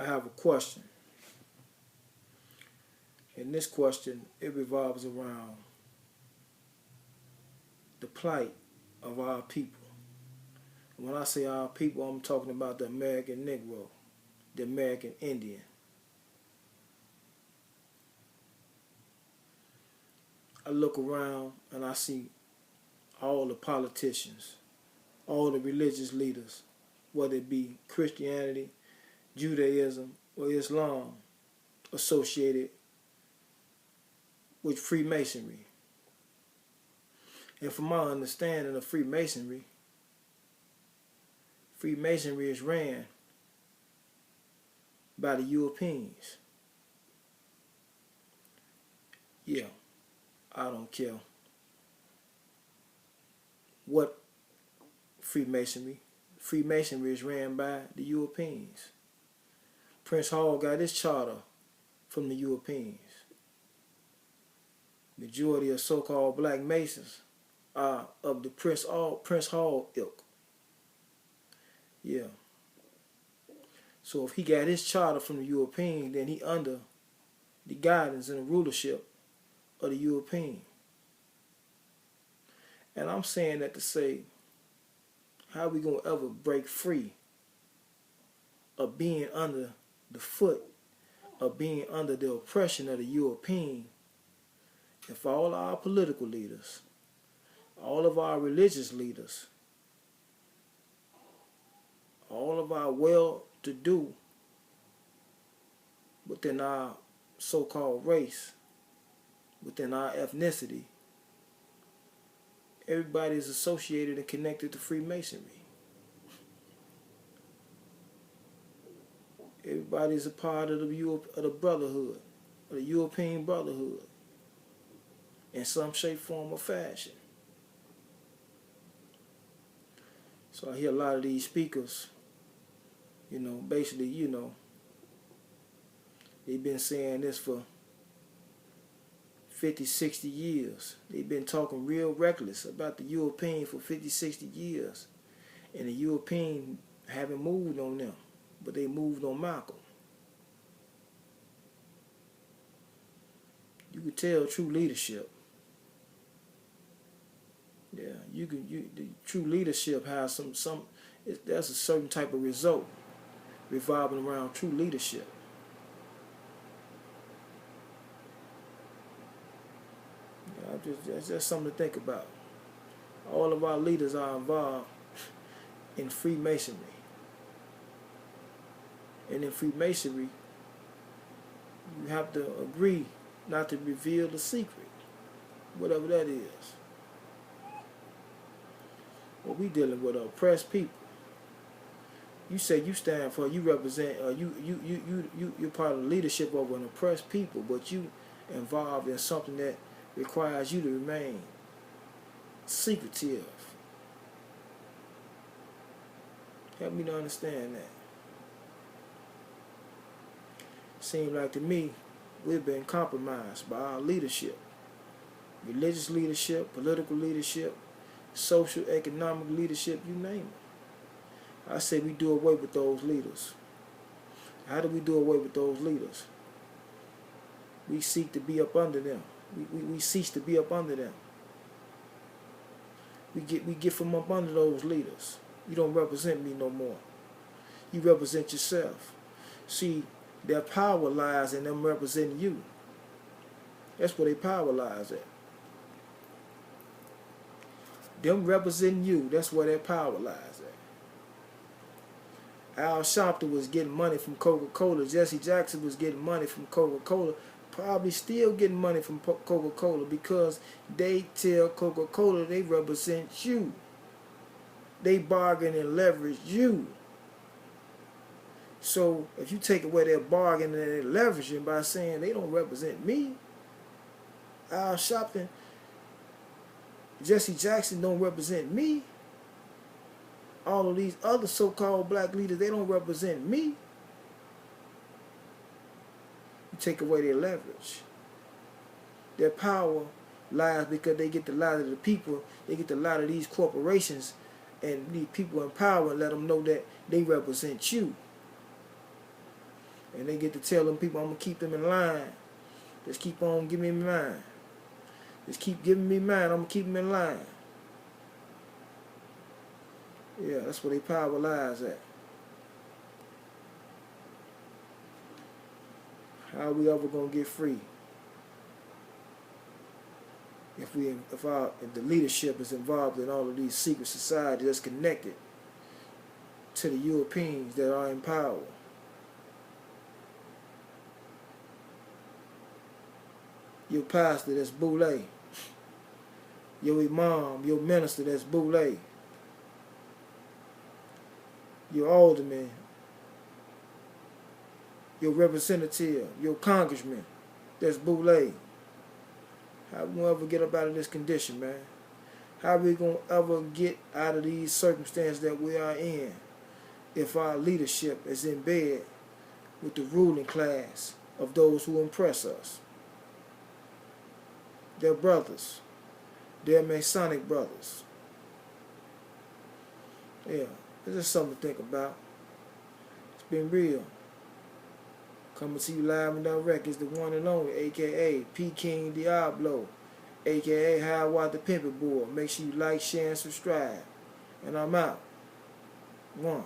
I have a question. And this question, it revolves around the plight of our people. When I say our people, I'm talking about the American Negro, the American Indian. I look around and I see all the politicians, all the religious leaders, whether it be Christianity, Judaism, or Islam, associated with Freemasonry. And from my understanding of Freemasonry, Freemasonry is ran by the Europeans. Yeah, I don't care what Freemasonry. Freemasonry is ran by the Europeans. Prince Hall got his charter from the Europeans. Majority of so-called black Masons are of the Prince Hall ilk. Yeah. So if he got his charter from the Europeans, then he under the guidance and the rulership of the European. And I'm saying that to say, how are we going to ever break free of being under the foot, of being under the oppression of the European, if all our political leaders, all of our religious leaders, all of our well-to-do within our so-called race, within our ethnicity, everybody is associated and connected to Freemasonry. Everybody is a part of the brotherhood, of the European brotherhood, in some shape, form, or fashion. So I hear a lot of these speakers, basically, they've been saying this for 50, 60 years. They've been talking real reckless about the European for 50, 60 years. And the European haven't moved on them, but they moved on Malcolm. You could tell true leadership. Yeah, the true leadership has there's a certain type of result revolving around true leadership. That's just something to think about. All of our leaders are involved in Freemasonry. And in Freemasonry, you have to agree not to reveal the secret, whatever that is. Well, we dealing with oppressed people. You say you stand for, you represent, you're part of the leadership of an oppressed people, but you involved in something that requires you to remain secretive. Help me to understand that. Seems like to me we've been compromised by our leadership. Religious leadership, political leadership, social, economic leadership, you name it. I say we do away with those leaders. How do we do away with those leaders? We seek to be up under them. We cease to be up under them. We get from up under those leaders. You don't represent me no more. You represent yourself. See, their power lies in them representing you. That's where their power lies at. Them representing you, that's where their power lies at. Al Sharpton was getting money from Coca-Cola. Jesse Jackson was getting money from Coca-Cola. Probably still getting money from Coca-Cola because they tell Coca-Cola they represent you. They bargain and leverage you. So if you take away their bargain and their leveraging by saying they don't represent me, Al Sharpton, Jesse Jackson don't represent me, all of these other so-called black leaders, they don't represent me. You take away their leverage. Their power lies because they get to lie to the people, they get to lie to these corporations and these people in power and let them know that they represent you. And they get to tell them people, I'm going to keep them in line. Just keep on giving me mine. Just keep giving me mine. I'm going to keep them in line. Yeah, that's where they power lies at. How are we ever going to get free? If the leadership is involved in all of these secret societies that's connected to the Europeans that are in power. Your pastor, that's Boule. Your imam, your minister, that's Boule. Your alderman, your representative, your congressman, that's Boule. How we gonna ever get up out of this condition, man? How we gonna ever get out of these circumstances that we are in if our leadership is in bed with the ruling class of those who impress us? They're brothers. They're Masonic brothers. Yeah, it's just something to think about. It's been real. Coming to you live and direct is the one and only, a.k.a. P. King Diablo, a.k.a. Howard the Pimpin' Boy. Make sure you like, share, and subscribe. And I'm out. One.